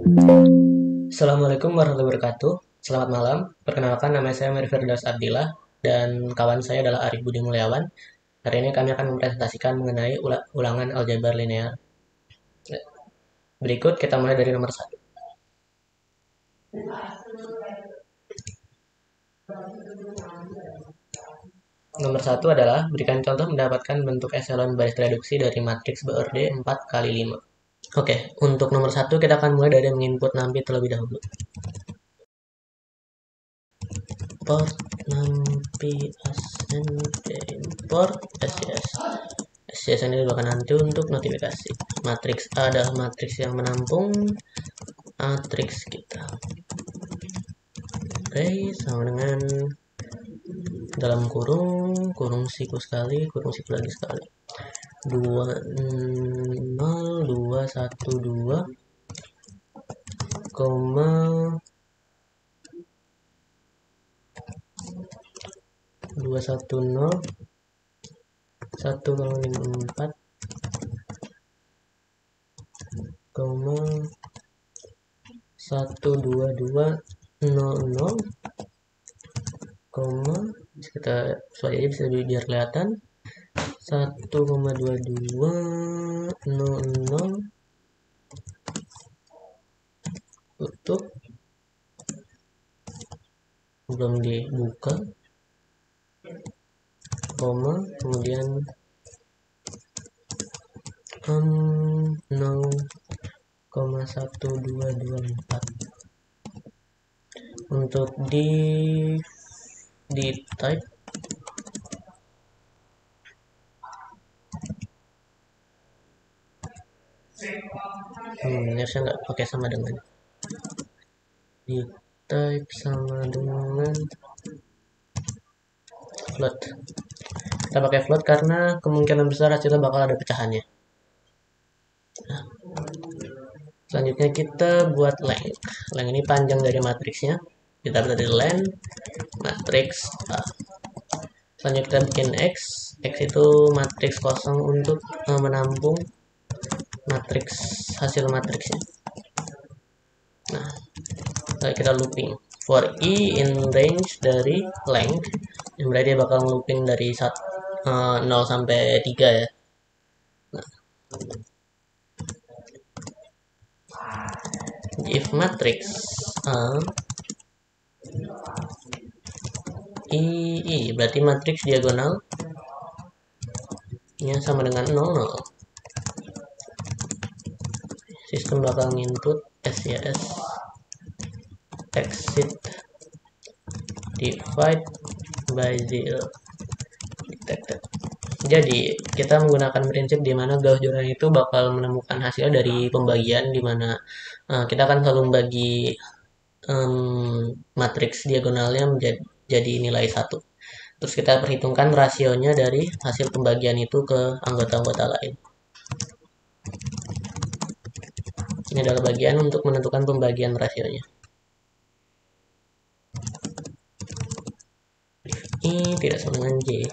Assalamualaikum warahmatullahi wabarakatuh. Selamat malam. Perkenalkan, nama saya Mary Firdaus Abdillah dan kawan saya adalah Arif Budi Mulyawan. Hari ini kami akan mempresentasikan mengenai ulangan aljabar linear. Berikut kita mulai dari nomor satu. Nomor satu adalah berikan contoh mendapatkan bentuk eselon baris reduksi dari matriks BORD 4 kali 5. Oke, untuk nomor satu kita akan mulai dari menginput NaMPI terlebih dahulu. Port NaMPI SNP import SCS. SCS ini merupakan nanti untuk notifikasi. Matriks A adalah matriks yang menampung matriks kita. Oke, sama dengan dalam kurung siku sekali, kurung siku lagi sekali. 2 0 2 1 2 koma 210 1,54 koma 12200 koma kita sesuai aja bisa biar kelihatan 1,2200 tutup, belum dibuka, koma kemudian 0,1224 untuk di type harusnya nggak pakai sama dengan di type sama dengan float. Kita pakai float karena kemungkinan besar hasilnya bakal ada pecahannya. Nah, selanjutnya kita buat length. Length ini panjang dari matriksnya. Kita berarti length matriks A. Selanjutnya kita bikin X. X itu matriks kosong untuk menampung matriks hasil matriksnya. Nah, kita looping for I in range dari length, yang berarti dia bakal looping dari 0 sampai 3 ya. Nah, if matrix I berarti matriks diagonal nya sama dengan 0, sistem bakal input SCS exit divide by 0 detected. Jadi kita menggunakan prinsip di mana Gauss Jordan itu bakal menemukan hasil dari pembagian, di mana kita akan selalu membagi matriks diagonalnya menjadi nilai 1. Terus kita perhitungkan rasionya dari hasil pembagian itu ke anggota-anggota lain. Ini adalah bagian untuk menentukan pembagian rasionya. I tidak sama dengan J.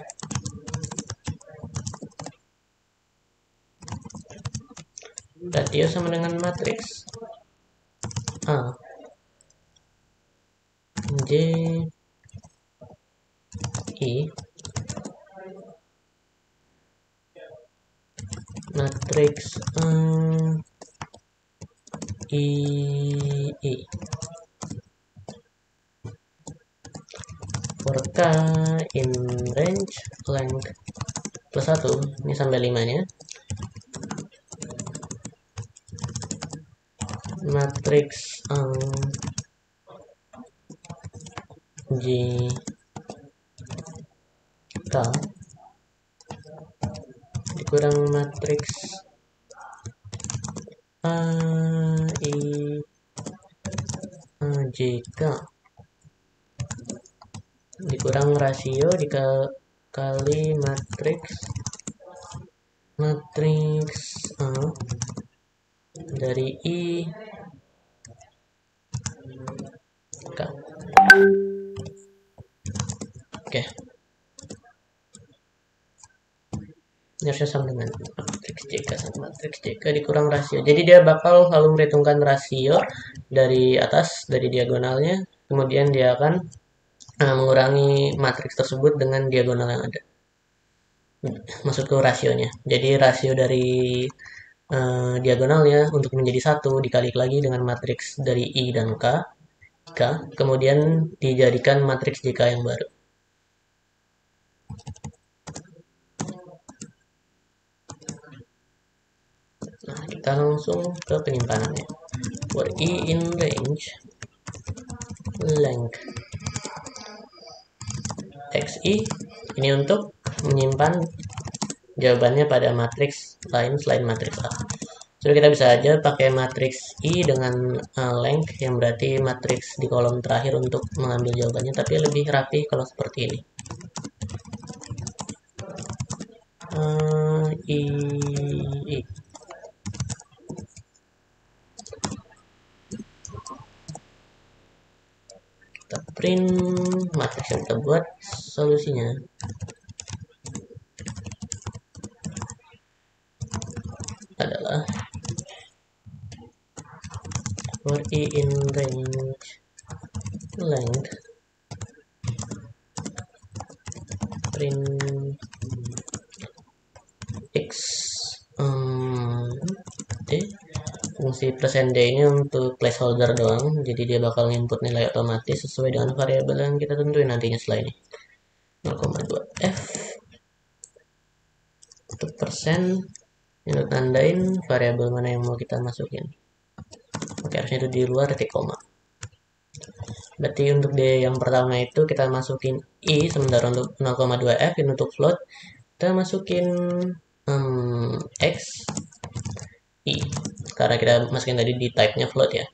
Rasio sama dengan matriks A J I matriks I for K in range length plus 1, ini sampai 5 nya, matriks J K dikurang matriks A I J K dikurang rasio dikali matriks A dari I K. Oke. Ini harusnya sama dengan matriks JK sama matriks JK dikurang rasio. Jadi dia bakal selalu memperhitungkan rasio dari atas, dari diagonalnya, kemudian dia akan mengurangi matriks tersebut dengan diagonal yang ada. Maksud ke rasionya. Jadi rasio dari diagonalnya untuk menjadi satu dikali lagi dengan matriks dari I dan K, kemudian dijadikan matriks JK yang baru. Nah, kita langsung ke penyimpanannya. For I in range length XI, ini untuk menyimpan jawabannya pada matriks lain selain matriks A. Jadi kita bisa aja pakai matriks I dengan length yang berarti matriks di kolom terakhir untuk mengambil jawabannya, tapi lebih rapi kalau seperti ini. I. Kita print matriks yang kita buat, solusinya adalah for I in range length print x d. Fungsi %d ini untuk placeholder doang, jadi dia bakal input nilai otomatis sesuai dengan variabel yang kita tentuin nantinya setelah ini. 0,2 f untuk persen untuk nandain variabel mana yang mau kita masukin. Oke, harusnya itu di luar titik koma. Berarti untuk D yang pertama itu kita masukin I, sementara untuk 0,2 f ini untuk float kita masukin x I, karena kita masukin tadi di type-nya float ya.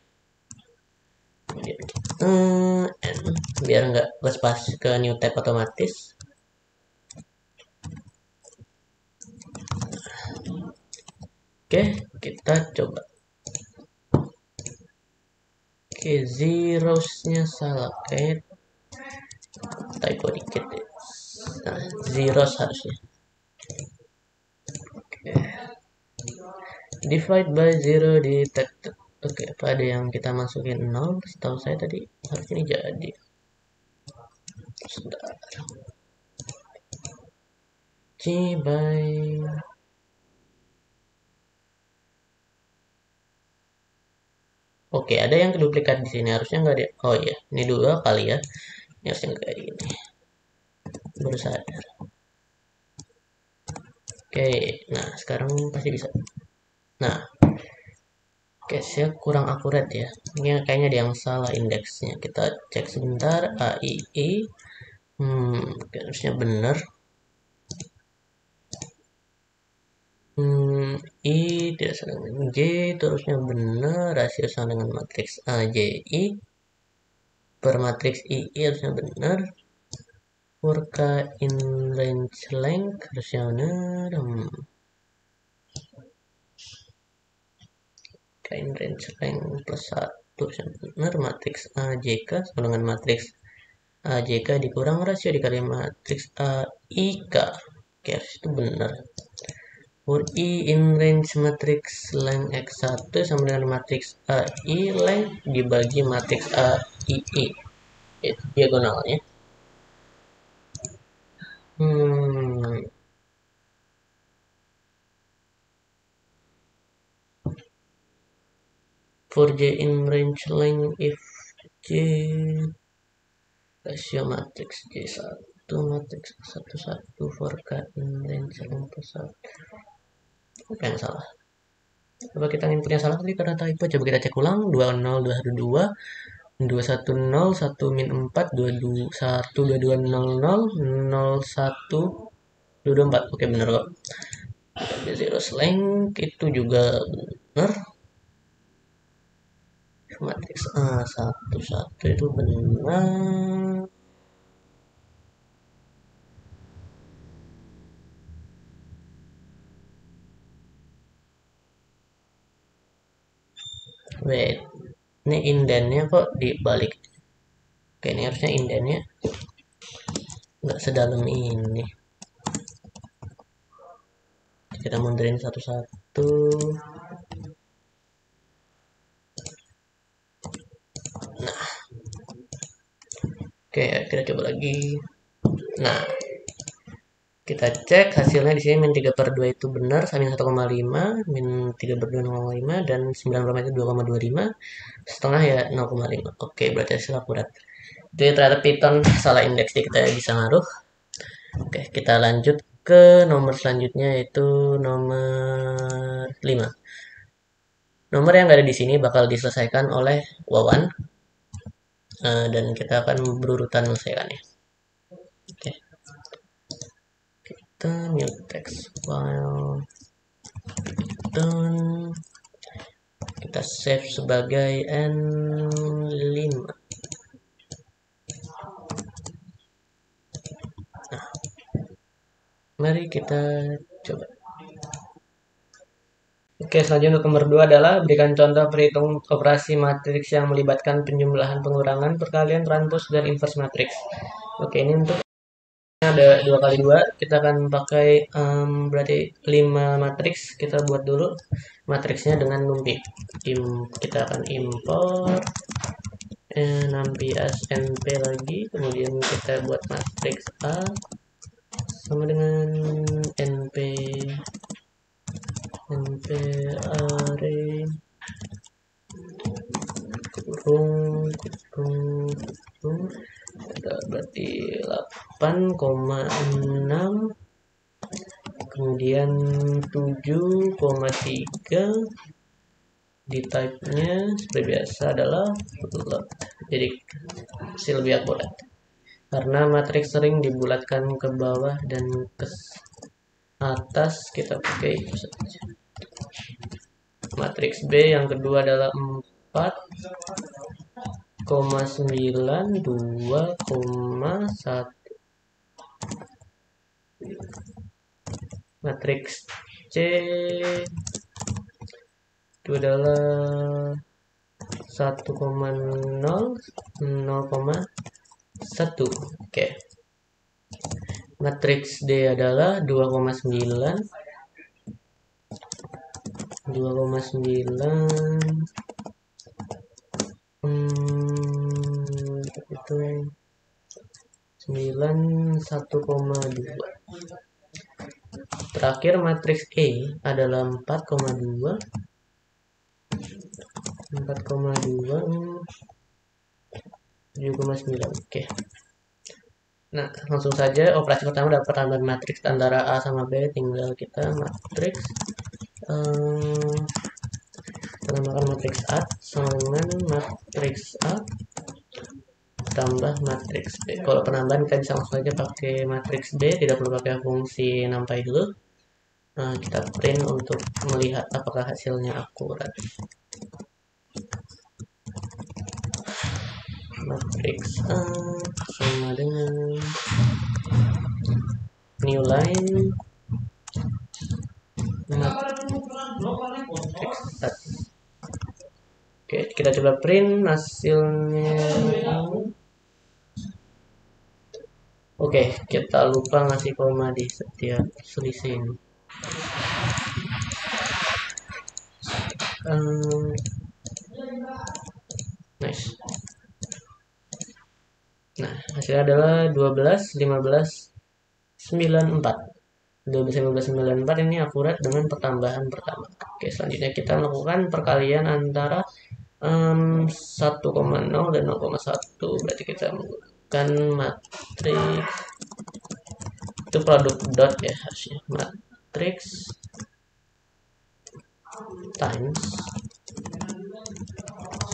N biar nggak pas ke new type otomatis. Oke, kita coba. Oke, zeros-nya salah. Oke, typo dikit deh. Nah, zeros harusnya. Oke. Divide by 0 detected. Oke, apa ada yang kita masukin 0? Setahu saya tadi harusnya ini jadi. Sebentar. C by Oke, ada yang duplikat di sini. Harusnya nggak ada. Oh iya, ini 2 kali ya. Ini harusnya kayak gini. Baru sadar. Oke, nah sekarang pasti bisa. Nah, case-nya kurang akurat ya. Ini kayaknya ada yang salah indeksnya. Kita cek sebentar. AII. Harusnya benar. I tidak sama dengan J, terusnya benar. Rasio sama dengan matriks AJI. Per matriks II harusnya benar. For K in range length harusnya benar. K in range length plus 1 harusnya benar. Matriks AJK sama dengan matriks AJK dikurang rasio dikali matriks AIK. Oke, harus itu benar. For I in range matrix length X1 sama dengan matriks AI length dibagi matriks AII. Itu diagonalnya. For J in range length if J rasio matrix J1 matrix 1 for K in range length plus 1. Apa yang salah? Coba kita inputnya salah tadi karena typo. Coba kita cek ulang. 20 212 210 1 min 4 22 1 2200 01 224. Oke, bener kok. Zero slang itu juga bener. Matrix A11 itu benar. Wait, ini indennya kok dibalik? Oke, ini harusnya indennya nggak sedalam ini. kita mundurin satu-satu. Nah, oke, kita coba lagi. Nah, kita cek hasilnya di sini min 3/2 itu benar, min 1,5, min 3/2 0,5, dan 9 itu 2,25, setengah ya 0,5. Oke, berarti hasil akurat. Jadi ternyata Python salah indeks, jadi kita bisa ngaruh. Oke, kita lanjut ke nomor selanjutnya, yaitu nomor 5. Nomor yang ada di sini bakal diselesaikan oleh Wawan, dan kita akan berurutan menyelesaikannya. Oke. Kita new text file, kita save sebagai N5. Nah, mari kita coba. Oke, selanjutnya untuk nomor 2 adalah berikan contoh perhitung operasi matriks yang melibatkan penjumlahan, pengurangan, perkalian, transpos, dan inverse matriks. Oke, ini untuk ada 2x2, kita akan pakai berarti 5 matriks. Kita buat dulu matriksnya dengan numpy. Kita akan import numpias np lagi, kemudian kita buat matriks A sama dengan np array kurung berarti 8,6, kemudian 7,3, di type nya seperti biasa adalah float, jadi hasil lebih akurat karena matriks sering dibulatkan ke bawah dan ke atas, kita pakai itu saja. Matriks B yang kedua adalah 4,9, 2,1. Matriks C itu adalah 1,0, 0,1. Oke. Matriks D adalah 2,9, itu 9, 1,2. Terakhir matriks E adalah 4,2, 7,9. Oke. Nah, langsung saja operasi pertama dapat tambahan matriks antara A sama B, tinggal kita matriks tambahkan matriks A sama dengan matriks A tambah matriks B. Kalau penambahan kita bisa langsung saja pakai matriks B, tidak perlu pakai fungsi numpy dulu. Nah, kita print untuk melihat apakah hasilnya akurat. Matriks A sama dengan new line matriks A. Oke, kita coba print hasilnya. Oke, kita lupa ngasih koma di setiap selisih ini. Nice. Nah, hasilnya adalah 12, 15, 94. 12, 15, 94 ini akurat dengan pertambahan pertama. Oke, selanjutnya kita melakukan perkalian antara 1,0 dan 0,1. Berarti kita menggunakan matriks, itu produk dot ya hasilnya, matriks times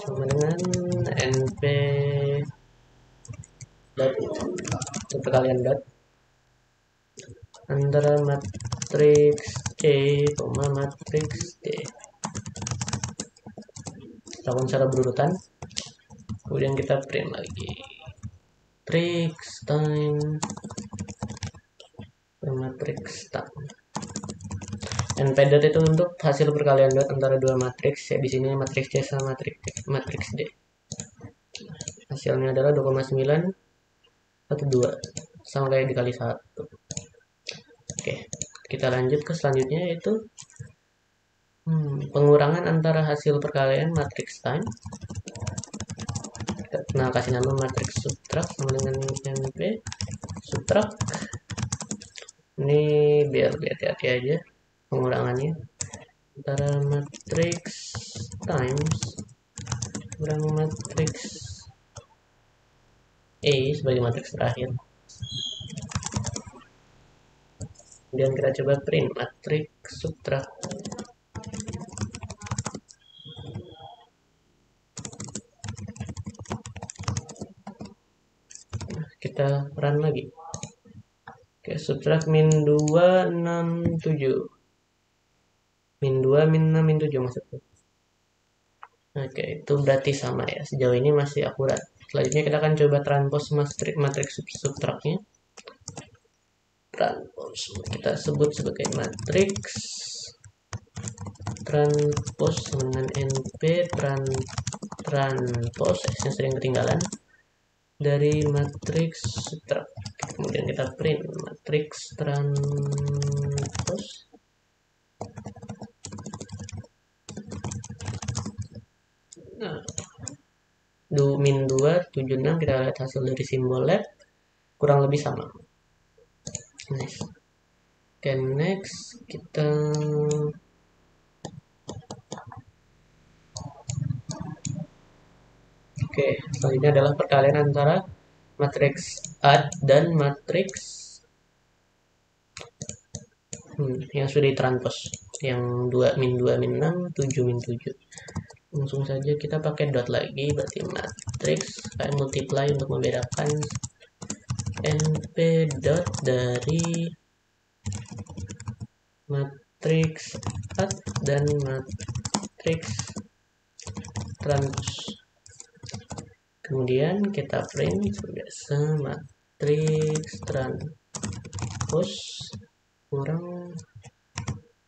sama dengan np dot, itu perkalian dot antara matriks C, matriks D. Lakukan secara berurutan, kemudian kita print lagi matriks time matriks time. np dot itu untuk hasil perkalian dot antara dua matriks ya, di sini matriks C sama matriks D. Hasilnya adalah 2,9, 1,2 sama kayak dikali 1. Oke, kita lanjut ke selanjutnya, yaitu pengurangan antara hasil perkalian matriks time. Nah, kasih nama matriks subtract sama dengan NP subtract. Ini biar hati-hati aja pengurangannya, antara matriks times kurang matriks A sebagai matriks terakhir. Kemudian kita coba print matriks subtract. Kita run lagi. Oke, subtract min 2, 6, 7. Min 2, min 6, min 7 maksudnya. Oke, itu berarti sama ya. Sejauh ini masih akurat. Selanjutnya kita akan coba transpose matriks subtractnya. Transpose kita sebut sebagai matriks transpose dengan NP transpose, S-nya sering ketinggalan, dari matriks subtract. Kemudian kita print matriks transpose. Nah, min 2, 7, 6, kita lihat hasil dari simbol lab kurang lebih sama. Next. Oke, next kita selanjutnya adalah perkalian antara matriks add dan matriks yang sudah ditranspose, yang 2, min 2, min 6, 7, min 7. Langsung saja kita pakai dot lagi, berarti matriks kayak multiply untuk membedakan NP dot dari matriks add dan matriks transpose. Kemudian kita print seperti biasa matriks transpose kurang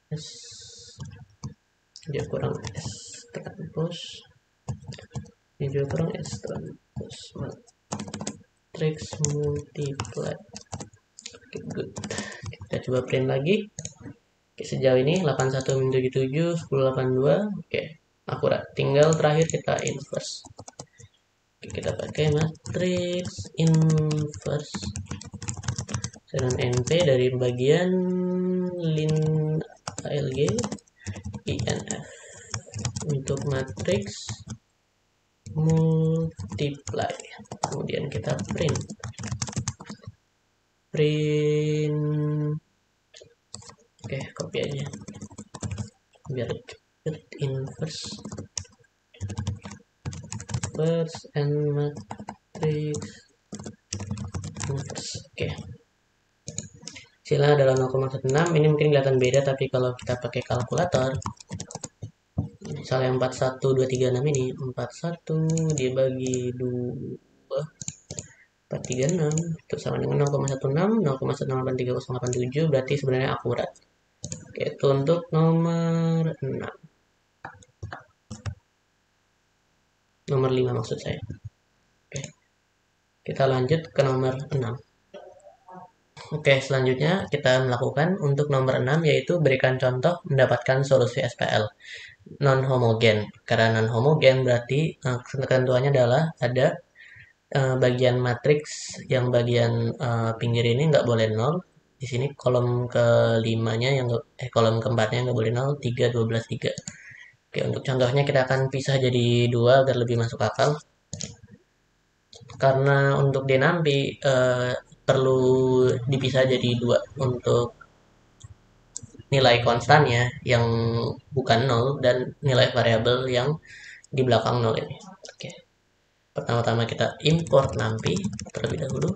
S, dia kurang S transpose, ini juga kurang S transpose, matriks multiply. Oke, good. Kita coba print lagi. Oke, sejauh ini 81 min 77, 1082. Oke, akurat. Tinggal terakhir kita inverse. Oke, kita pakai matriks inverse dengan NP dari bagian lin ALG INF untuk matriks multiply. Kemudian kita print oke, copy aja biar cepet. Inverse and matrix inverse. Oke, hasilnya adalah 0,16. Ini mungkin kelihatan beda, tapi kalau kita pakai kalkulator, misalnya 41236 ini 41 dibagi 2 436 itu sama dengan 0,16, 0,1683087, berarti sebenarnya akurat. Oke, itu untuk nomor 6. Nomor 5 maksud saya. Oke, kita lanjut ke nomor 6. Oke, selanjutnya kita melakukan untuk nomor 6, yaitu berikan contoh mendapatkan solusi SPL non-homogen. Karena non-homogen berarti ketentuannya adalah ada bagian matriks yang bagian pinggir ini nggak boleh 0. Di sini kolom kelimanya yang kolom keempatnya nggak boleh 0, 3, 12, 3. Oke, untuk contohnya kita akan pisah jadi 2 agar lebih masuk akal. Karena untuk D nanti perlu dipisah jadi 2 untuk nilai konstannya yang bukan 0 dan nilai variabel yang di belakang 0 ini. Oke. Pertama-tama kita import NumPy terlebih dahulu.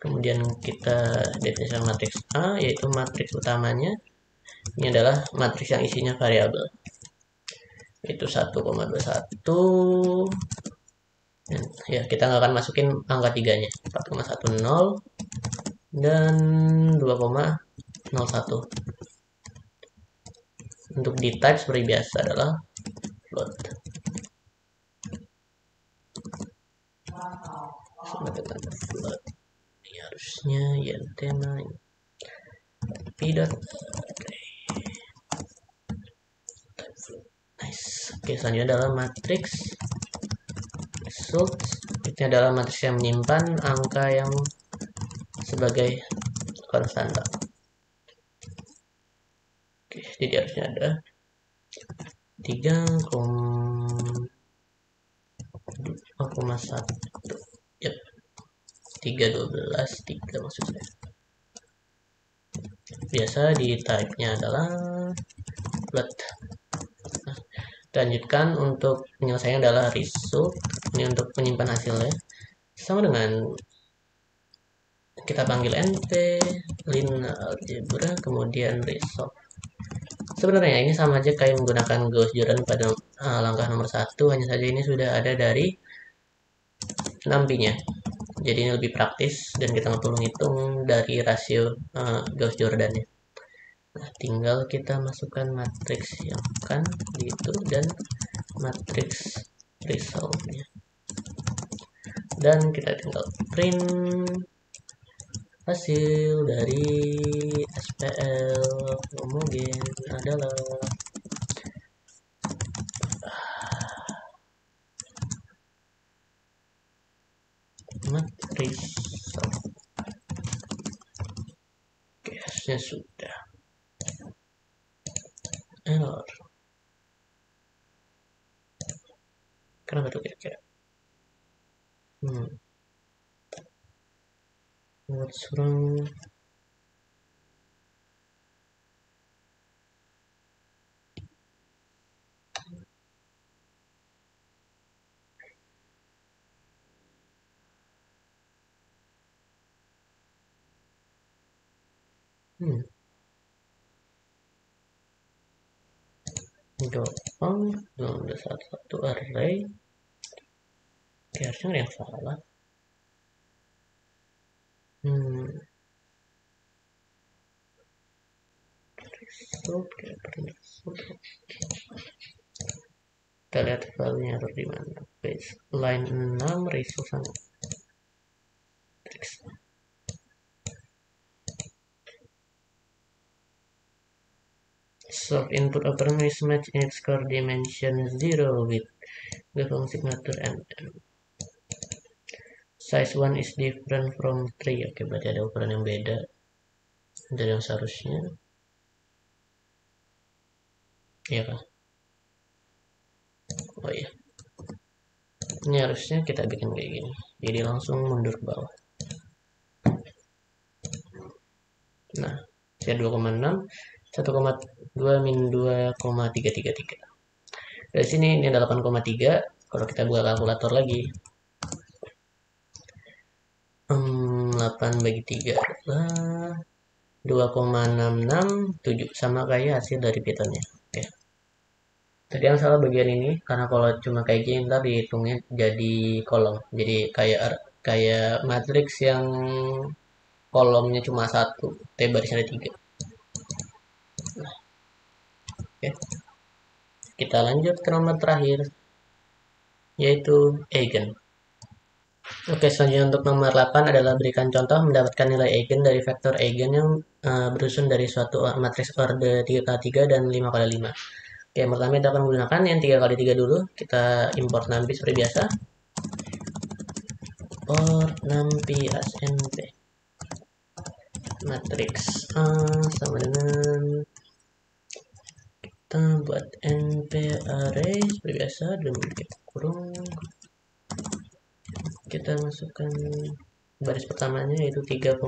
Kemudian kita definisi matriks A, yaitu matriks utamanya. Ini adalah matriks yang isinya variabel. Itu 1,21. Ya, kita nggak akan masukin angka 3-nya. 4,10 dan 2,01. Untuk di type seperti biasa adalah float. Sama dengan float. Ini harusnya ya tema. p dot nice. Oke, selanjutnya adalah matriks result. Ini adalah matriks yang menyimpan angka yang sebagai konstanta. Oke, jadi harusnya ada 3,1. Yep. 312 3 maksud saya. Biasa di type-nya adalah flat. Nah, lanjutkan untuk penyelesaiannya adalah result. Ini untuk menyimpan hasilnya. Sama dengan kita panggil np linear algebra kemudian result. Sebenarnya ini sama aja kayak menggunakan Gauss Jordan pada langkah nomor 1, hanya saja ini sudah ada dari 6pi-nya. Jadi ini lebih praktis dan kita nggak perlu ngitung dari rasio Gauss Jordan-nya. Nah, tinggal kita masukkan matriks yang kan gitu dan matriks result-nya. Dan kita tinggal print hasil dari SPL homogen adalah matriks. Oke, hasilnya sudah. Error. Kenapa tuh kira-kira? What's wrong? Gampang, ada satu array. Oke, harusnya ada yang salah. Kita lihat filenya harus di mana. Line 6 result sama. Solve input operand mismatch in its core dimension 0 with the function signature and size 1 is different from 3. Oke, berarti ada ukuran yang beda dari yang seharusnya. Iya kah? Oh iya. Ini harusnya kita bikin kayak gini. Jadi langsung mundur ke bawah. Nah, saya 2,6 1,2 min 2,333. Dari sini ini ada 8,3. Kalau kita buka kalkulator lagi, 8 bagi 3 adalah 2,667, sama kayak hasil dari Pythonnya. Oke. Tadi yang salah bagian ini, karena kalau cuma kayak gini ntar dihitungnya jadi kolom. Jadi kayak matriks yang kolomnya cuma 1, T barisnya ada 3. Nah, oke. Kita lanjut ke nomor terakhir, yaitu eigen. Oke, selanjutnya untuk nomor 8 adalah berikan contoh mendapatkan nilai eigen dari vektor eigen yang bersusun dari suatu matriks order 3x3 dan 5x5. Oke, yang pertama kita akan menggunakan yang 3x3 dulu. Kita import numpy seperti biasa. Import numpy as np. Matriks A sama dengan kita buat np array seperti biasa dan kurung. Kita masukkan baris pertamanya yaitu 3,00,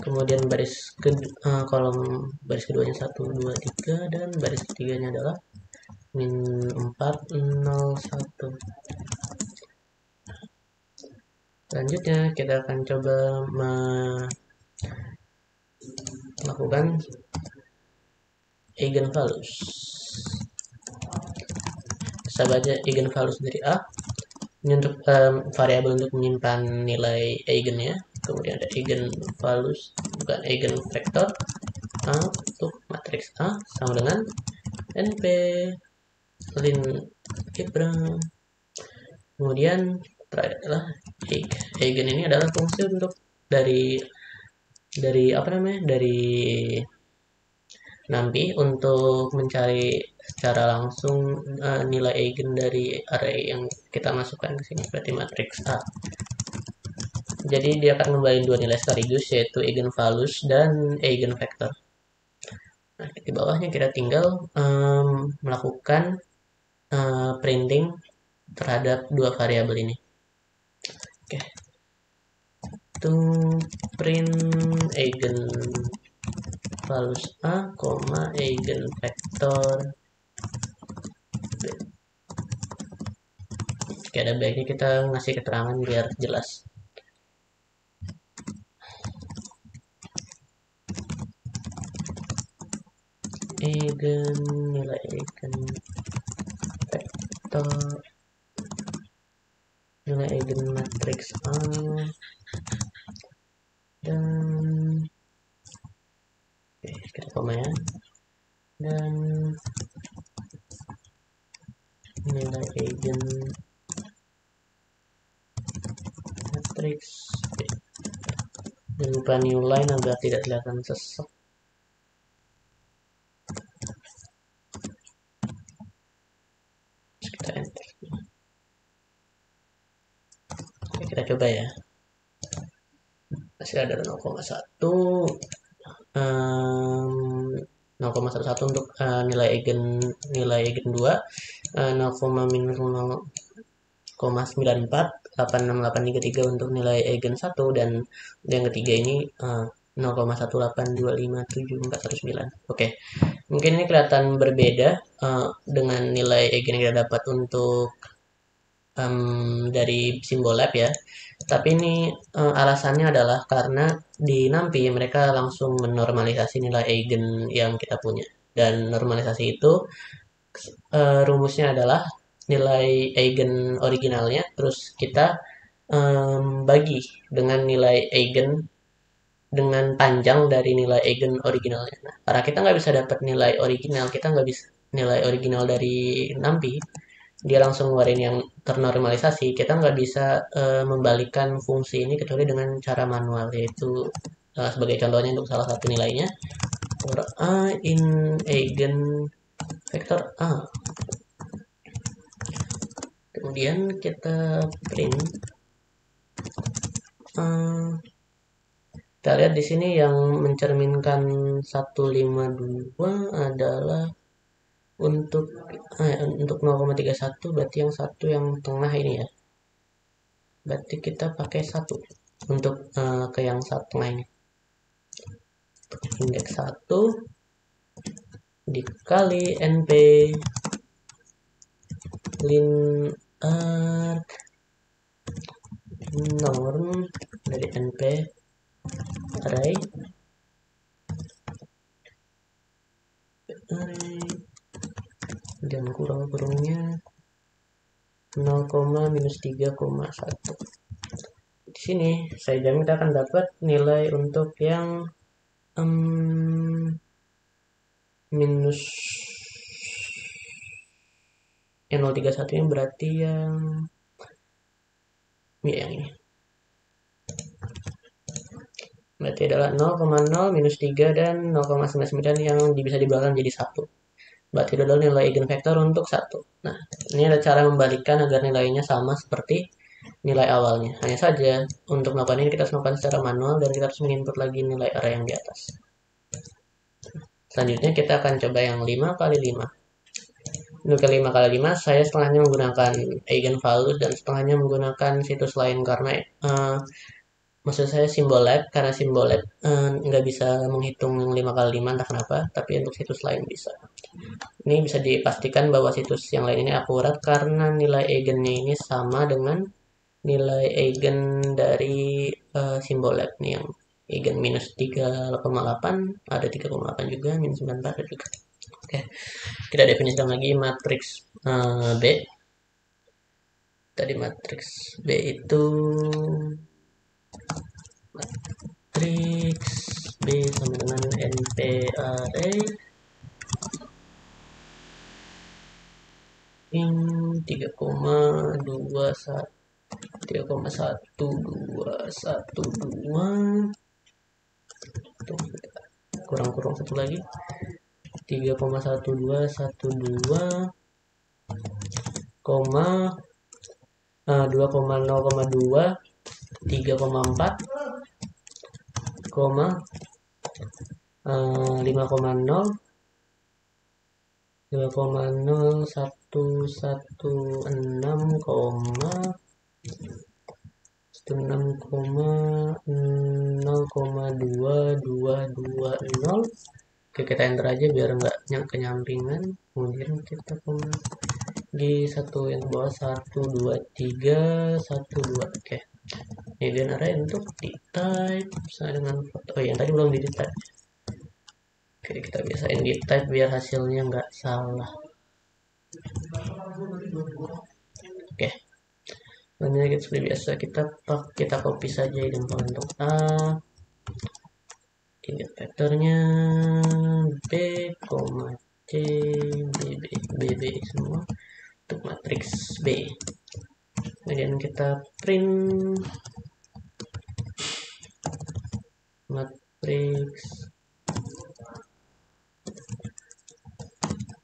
kemudian kolom baris keduanya 1, 2, 3, dan baris ketiganya adalah min 401. Selanjutnya kita akan coba melakukan eigenvalues. Bisa baca eigenvalues dari A. Ini untuk variabel untuk menyimpan nilai eigennya. Kemudian ada eigenvalues, bukan eigenvektor A untuk matriks A sama dengan np lin algebra. Kemudian terakhir adalah eigen. Ini adalah fungsi untuk dari dari apa namanya, dari NumPy untuk mencari secara langsung nilai eigen dari array yang kita masukkan ke sini, berarti matrix A. Jadi dia akan kembali dua nilai sekaligus, yaitu eigenvalus dan eigenvector. Nah, di bawahnya kita tinggal melakukan printing terhadap dua variabel ini. Oke, to print eigenvalus A, eigenvector B. Oke, ada baiknya kita ngasih keterangan biar jelas. Nilai eigen vector, nilai eigen matriks A, dan kita koma ya, dan nilai eigen matriks B. Dan lupa new line agar tidak kelihatan sesek. Kita enter. Oke, kita coba ya. Masih ada 0,1, 0,11 untuk nilai eigen 2, 0,94, 86,833 untuk nilai eigen 1, dan yang ketiga ini 0,1825749. Oke, mungkin ini kelihatan berbeda dengan nilai eigen yang kita dapat untuk dari simbol lab ya. Tapi ini alasannya adalah karena di NumPy mereka langsung menormalisasi nilai eigen yang kita punya. Dan normalisasi itu rumusnya adalah nilai eigen originalnya, terus kita bagi dengan nilai eigen dengan panjang dari nilai eigen originalnya. Nah, karena kita nggak bisa dapat nilai original, kita nggak bisa nilai original dari NumPy, dia langsung ngeluarin yang ternormalisasi, kita nggak bisa membalikkan fungsi ini kecuali dengan cara manual, yaitu sebagai contohnya untuk salah satu nilainya, for A in eigen vector A. Kemudian kita print. Kita lihat di sini yang mencerminkan 152 adalah untuk 0,31, berarti yang satu yang tengah ini ya. Berarti kita pakai 1 untuk ke yang satu tengah ini. Indeks 1 dikali NP linear norm dari NP array dan kurung-kurungnya 0,-3,1. Di sini saya jamin kita akan dapat nilai untuk yang minus yang 0,31 yang berarti yang ini. Berarti adalah 0,0-3 dan 0,99 yang bisa dibalikan jadi 1. Berarti itu adalah nilai eigenvector untuk 1. Nah, ini ada cara membalikkan agar nilainya sama seperti nilai awalnya. Hanya saja, untuk melakukan ini kita harus melakukan secara manual dan kita harus menginput lagi nilai array yang di atas. Selanjutnya kita akan coba yang 5 kali 5. Untuk 5 kali 5, saya setengahnya menggunakan eigenvalus dan setengahnya menggunakan situs lain karena maksud saya simbol lab, karena simbol lab nggak bisa menghitung 5 kali 5 entah kenapa, tapi untuk situs lain bisa. Ini bisa dipastikan bahwa situs yang lain ini akurat karena nilai eigennya ini sama dengan nilai eigen dari simbol lab nih, yang eigen minus 3,8, ada 3,8 juga, minus 94 ada juga. Oke, kita definisikan lagi matriks B. Tadi matriks B itu matriks B sama dengan NP array in 3,12112 kurang satu lagi, 3,1212 2,0,2 3,4 5,0 2,0116 0,220. Oke, kita enter aja biar nggak kenyampingan. Kemudian kita G1 yang bawah 12312. Oke, ini dia array untuk di type sama dengan foto. Oh, yang tadi belum di type. Oke, kita biasain di type biar hasilnya nggak salah. Oke, selanjutnya kita seperti biasa kita copy saja info untuk A, ingat vektornya B, C, BB semua untuk matriks B. Kemudian kita print matriks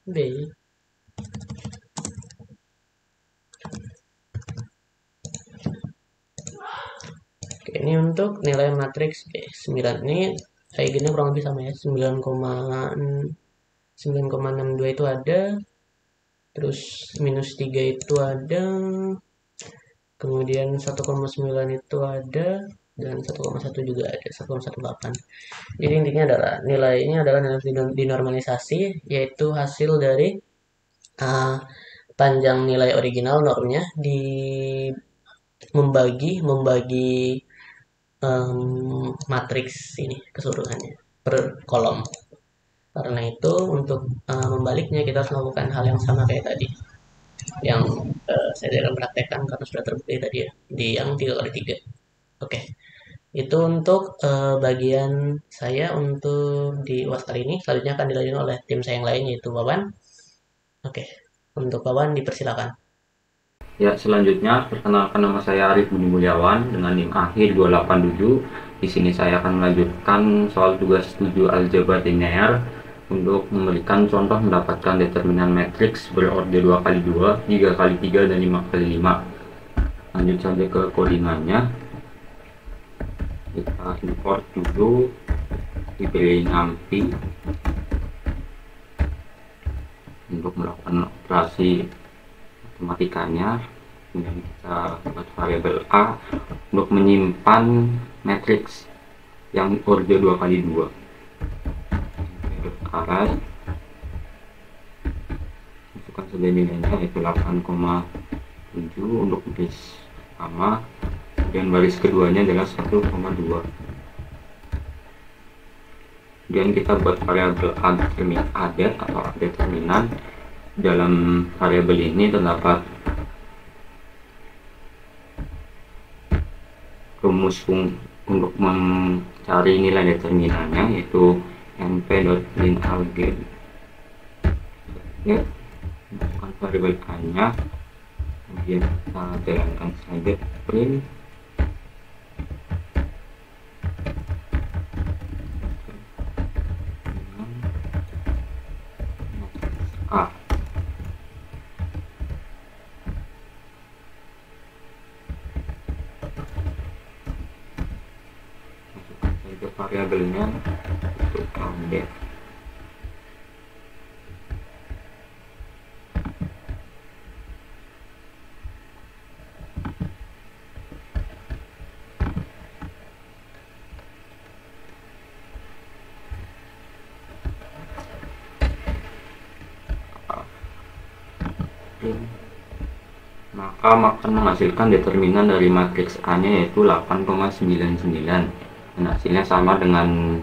B. Oke, ini untuk nilai matriks B9. Ini eigennya kurang lebih sama ya, 9,62 itu ada, terus -3 itu ada, kemudian 1,9 itu ada, dan 1,1 juga ada, 1,18. Jadi intinya adalah nilainya adalah nilai dinormalisasi, yaitu hasil dari panjang nilai original normnya di membagi matriks ini keseluruhannya per kolom. Karena itu untuk membaliknya kita harus melakukan hal yang sama kayak tadi, yang saya tidak praktekkan karena sudah terbukti tadi ya, di yang 3x3. Oke, itu untuk bagian saya untuk di UAS kali ini. Selanjutnya akan dilanjutkan oleh tim saya yang lain, yaitu Wawan. Oke, untuk Wawan dipersilakan. Ya, selanjutnya perkenalkan, nama saya Arif Budi Mulyawan dengan NIM akhir 287. Di sini saya akan melanjutkan soal tugas 7 aljabar linear untuk memberikan contoh mendapatkan determinan matriks berorder 2x2, 3x3, dan 5x5. Lanjut saja ke codingannya. Kita import dulu, diberi nampi untuk melakukan operasi matematikanya. Kemudian kita buat variabel A untuk menyimpan matriks yang order 2x2. Array, masukkan saja nilainya, yaitu 8,7 untuk baris pertama, kemudian baris keduanya adalah 1,2. Kemudian kita buat variabel add atau determinan. Dalam variabel ini terdapat rumus untuk mencari nilai determinannya, yaitu np.print_alged. Ya, masukkan variabel a-nya, kemudian kita jalankan saja print A. Masukkan saja variabelnya untuk update. Maka akan menghasilkan determinan dari matriks A-nya, yaitu 8,99, dan hasilnya sama dengan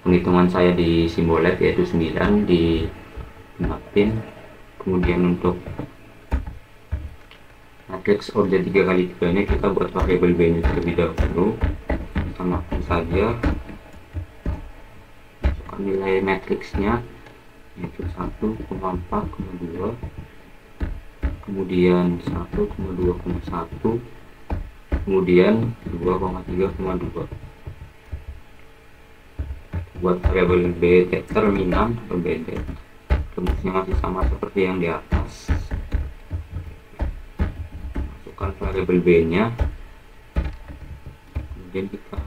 penghitungan saya di simbolet, yaitu 9 di pin. Kemudian untuk matriks order 3x3 ini kita buat variabel b-nya terlebih dahulu. Tambahkan saja, masukkan nilai matriksnya, yaitu 1,4,2, kemudian 1,2,1, kemudian 2,3,2. buat variabel b determinan atau bd, rumusnya masih sama seperti yang di atas. Masukkan variabel b nya, kemudian kita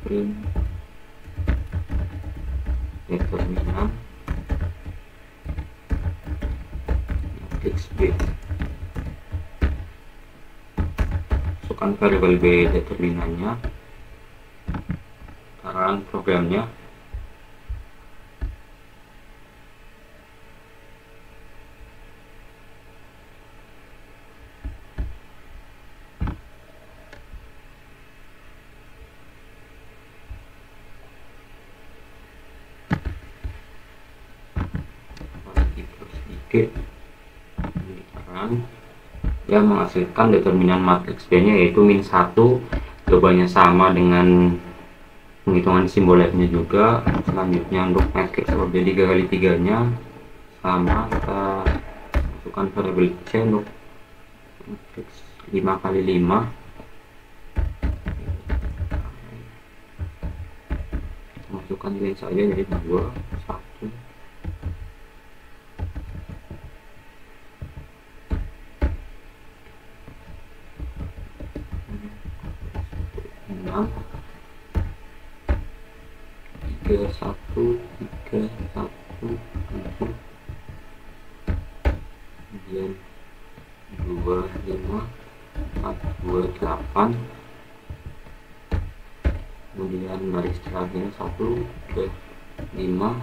print determinan matriks b. Masukkan variabel b determinannya, run programnya. Yang menghasilkan determinan matriks B nya yaitu -1, jawabannya sama dengan penghitungan simbol F nya juga. Selanjutnya untuk matriks order 3 kali 3 nya sama, kita masukkan variabel C untuk matriks 5 kali 5. Kita masukkan nilai saja jadi 2, 1. Tiga satu tiga satu tujuh, kemudian 2 5 4 2 8, kemudian baris terakhir 1 3 5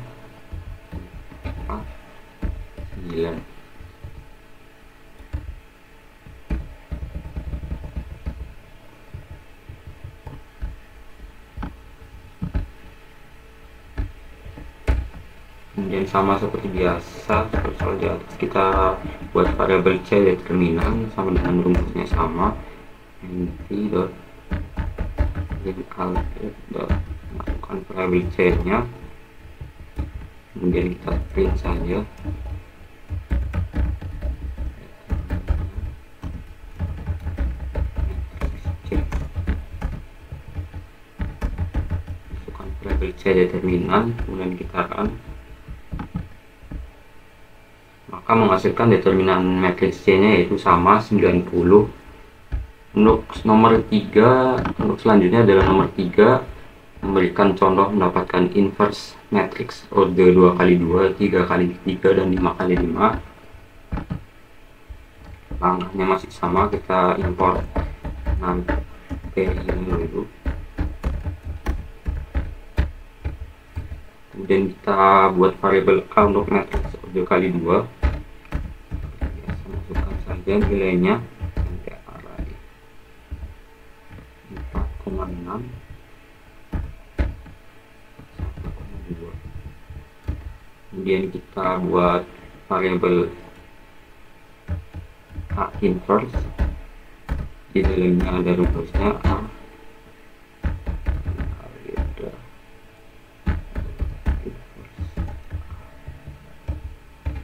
4 9. Kemudian sama seperti biasa, seperti soal di atas, kita buat variabel C determinan sama dengan rumusnya sama, nt dot masukkan variabel C nya, kemudian kita print saja masukkan variabel C determinan, kemudian kita run, maka menghasilkan determinan matriks C nya yaitu sama 90. Untuk nomor 3, untuk selanjutnya adalah nomor 3, memberikan contoh mendapatkan inverse matriks order 2 kali 2, 3 kali 3, dan 5 kali 5. Langkahnya masih sama, kita import P ini dulu, kemudian kita buat variabel A untuk matriks order kali 2. Masukkan saja nilainya sampai arah 4,6, 1,2. Kemudian kita buat variabel A inverse, di dalamnya ada rumusnya A.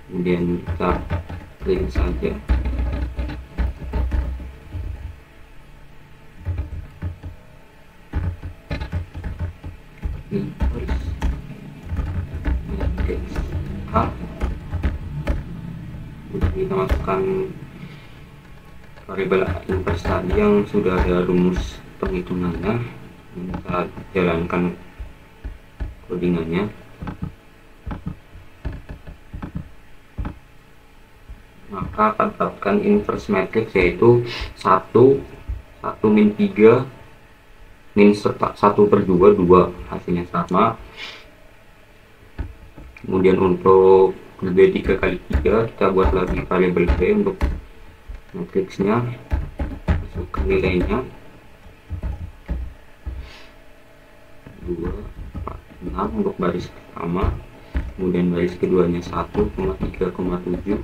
Kemudian kita print saja inverse matriks A. Kemudian kita masukkan variabel A inverse tadi yang sudah ada rumus penghitungannya, kita jalankan codingannya. Maka akan dapatkan inverse matrix yaitu 1 min 3 min 1 per 2, 2, hasilnya sama. Kemudian untuk B 3 kali 3, kita buat lagi variabel B untuk matriksnya, masukkan nilainya 2, 4, 6 untuk baris pertama, kemudian baris keduanya 1,3,7,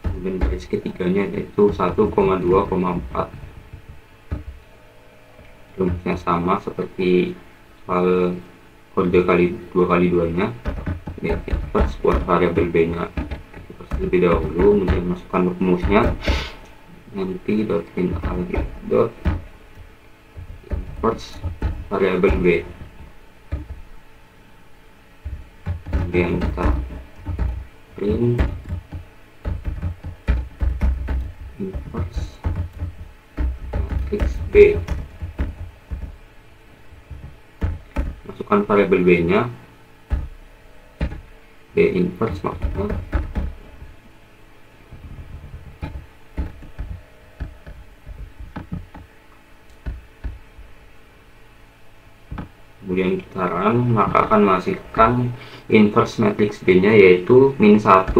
kemudian baris ketiganya yaitu 1,2,4. rumusnya sama seperti soal kode kali 2 kali 2 nya. Ya, first buat variabel B nya terlebih dahulu, kemudian masukkan rumusnya, nanti dot print dot inverse variabel B. Kemudian kita print inverse matrix B. Masukkan variabel B nya, B inverse maksudnya. Kemudian kita run, maka akan menghasilkan inverse matrix B nya yaitu min 1,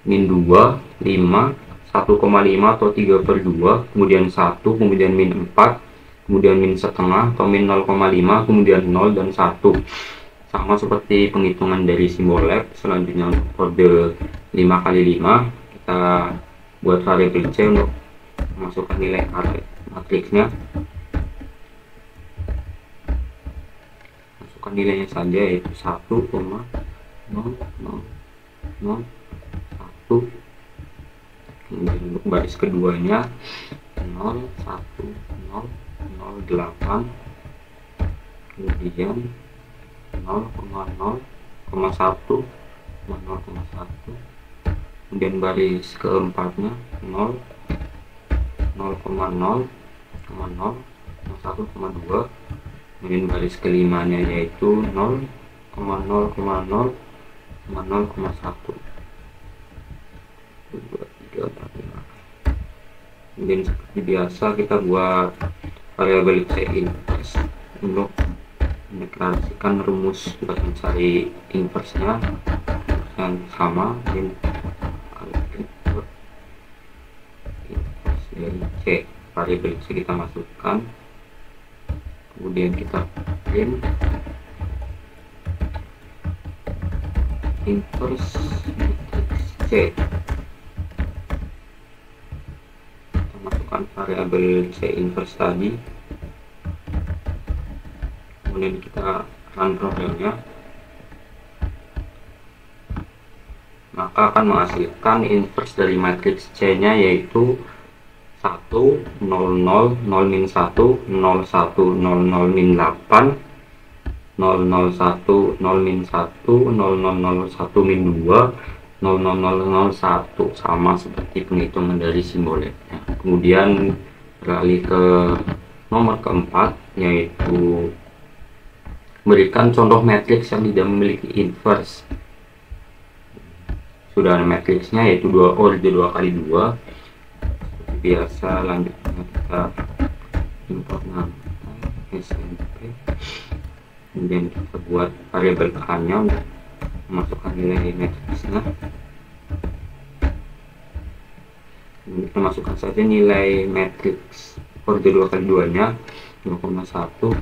min 2, 5, 1,5 atau 3/2, kemudian 1, kemudian min 4, kemudian min setengah atau min 0,5, kemudian 0 dan 1. Sama seperti penghitungan dari simbol lab. Selanjutnya untuk kode 5x5 kita buat variabel C untuk memasukkan nilai matriksnya. Masukkan nilainya saja yaitu 1,0001. Kemudian untuk baris keduanya 0,1008, kemudian 0,0,1, kemudian baris keempatnya 0, 0,0,0, 1,2, kemudian baris kelimanya yaitu 0,0,0,0,1. 2, 3, 4, 5. Kemudian seperti biasa kita buat variabel C inverse untuk mendeklarasikan rumus buat mencari inverse nya yang sama. Inverse dari C, variabel C kita masukkan, kemudian kita print inverse matrix C. Kita masukkan variabel C inverse tadi, kemudian kita run programnya, maka akan menghasilkan inverse dari matriks C nya yaitu 1, 0, 0, 0 min 1, 0, 1, 0, 0 min 8, 0, 0, 1, 0 min 1, 0, 0, 0, 1 min 2, 0, 0, 0, 0, 1. Sama seperti penghitungan dari simbolnya. Kemudian beralih ke nomor keempat, yaitu berikan contoh matriks yang tidak memiliki inverse. Sudah ada matriksnya yaitu order 2x2. Seperti biasa, lanjutnya kita import nama SMP, kemudian kita buat variabel A nya untuk memasukkan nilai matriksnya. Kemudian kita masukkan saja nilai matriks order 2x2 nya 2,1,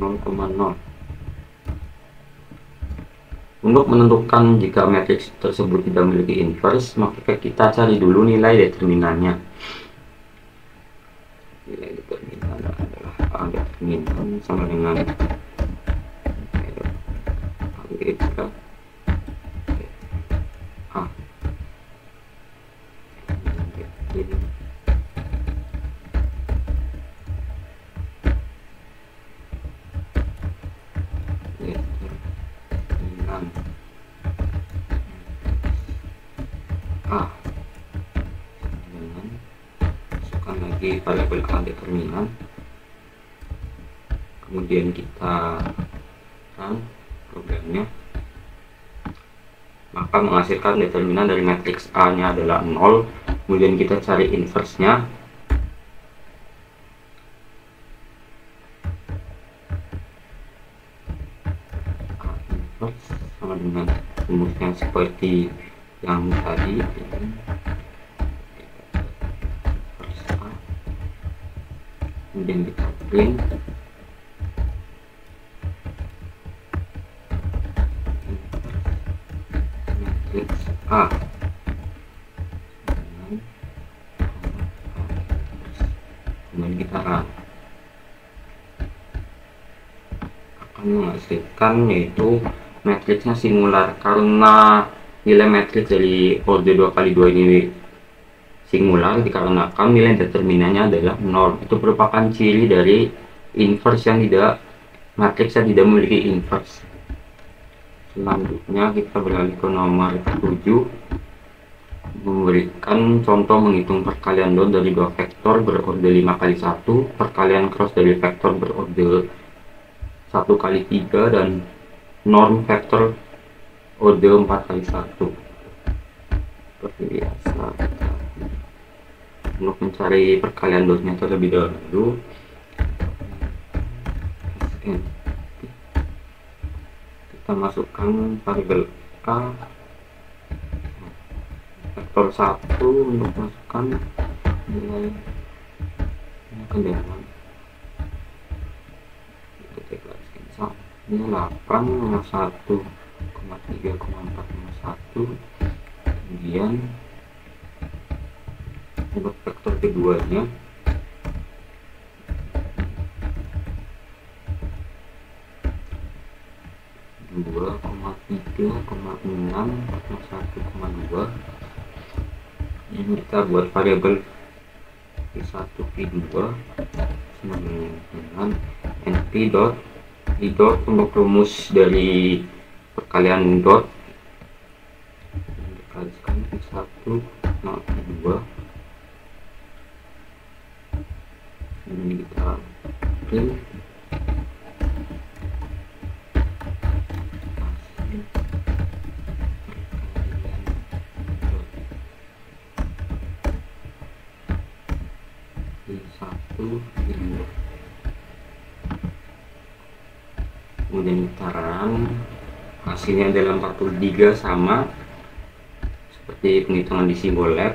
0,0. Untuk menentukan jika matriks tersebut tidak memiliki inverse, maka kita cari dulu nilai determinannya. Nilai determinan adalah A determinan sama dengan algebra A. A dengan masukkan lagi variabel A determinan, kemudian kita run programnya, maka menghasilkan determinan dari matriks A nya adalah 0. Kemudian kita cari inverse nya, A inverse sama dengan rumusnya seperti yang tadi, kemudian kita print matriks A. Kemudian kita run, akan menghasilkan yaitu matriksnya singular karena nilai matriks dari order 2x2 ini singular dikarenakan nilai determinannya adalah 0. Itu merupakan ciri dari inverse yang tidak matriks yang tidak memiliki inverse. Selanjutnya kita beralih ke nomor 7, memberikan contoh menghitung perkalian dot dari dua vektor berorde 5 kali 1, perkalian cross dari vektor berorde 1 kali 3, dan norm vektor orde 4 kali 1. Seperti biasa, untuk mencari perkalian dotnya terlebih dahulu, kita masukkan variabel a vektor 1 untuk masukkan nilai ke dalam. Kita deklarasikan sama, ini 8 nomor 1,3,4 nomor 1. Kemudian untuk vektor keduanya dua koma 3,6 1,2. Ini kita buat variabel P1 P2 sama dengan np dot i dot untuk rumus dari perkalian dot, dikalikan P1 sama P2. Ini kita print kemudian kita run, hasilnya adalah 43 sama seperti penghitungan di simbol lab.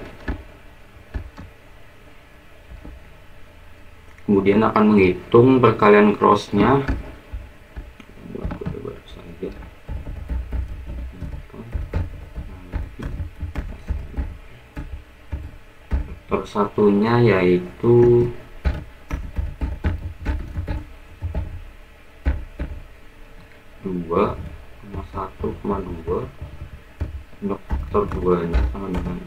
Kemudian akan menghitung perkalian crossnya. Buat kode baru saja. Vektor satunya yaitu 2,1,2. Untuk faktor 2 nya sama dengan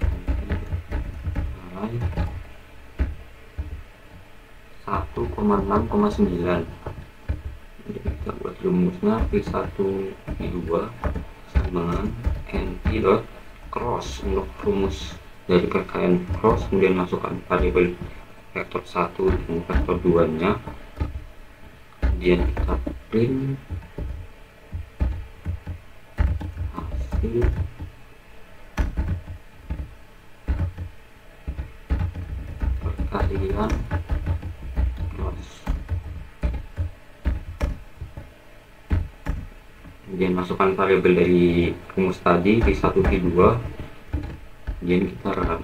1,6,9. Jadi kita buat rumusnya P1 P2 sama dengan np dot cross untuk rumus dari perkalian cross, kemudian masukkan variabel vektor 1 dan vektor 2 nya, kemudian kita print hasil perkalian cross, kemudian masukkan variabel dari rumus tadi P1 P2, kemudian kita run,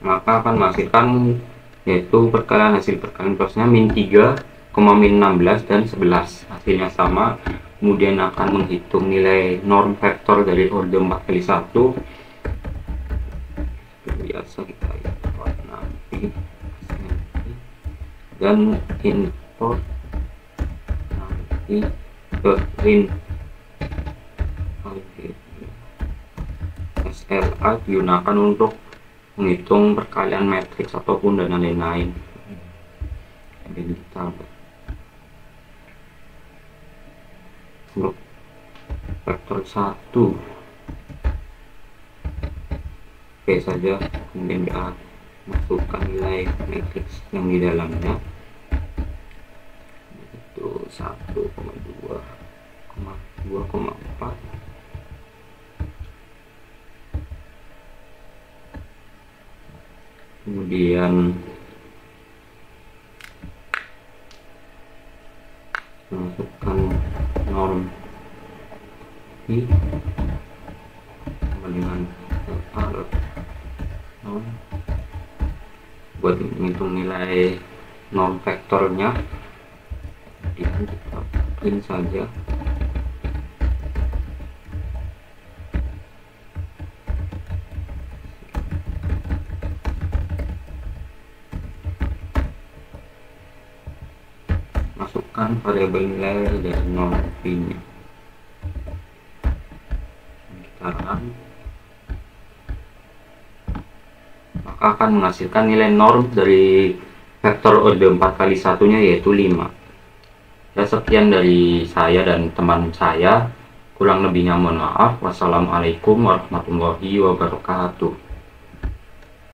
maka akan menghasilkan yaitu perkalian hasil perkalian crossnya min 3, min 16 dan 11, hasilnya sama. Kemudian akan menghitung nilai norm vektor dari orde 4 kali 1. Biasa kita import nanti dan import nanti print SLA digunakan untuk menghitung perkalian matriks ataupun dan lain-lain. Jadi kita untuk vektor 1 oke saja, kemudian kita masukkan nilai matriks yang di dalamnya, itu 1,2,4. Kemudian masukkan norm I sama dengan norm buat menghitung nilai norm vektornya. Kemudian kita print saja. Masukkan variabel nilai dari norm V nya. Kita run, akan menghasilkan nilai norm dari vektor order 4 kali satunya, yaitu 5. Ya, sekian dari saya dan teman saya. Kurang lebihnya mohon maaf. Wassalamualaikum warahmatullahi wabarakatuh.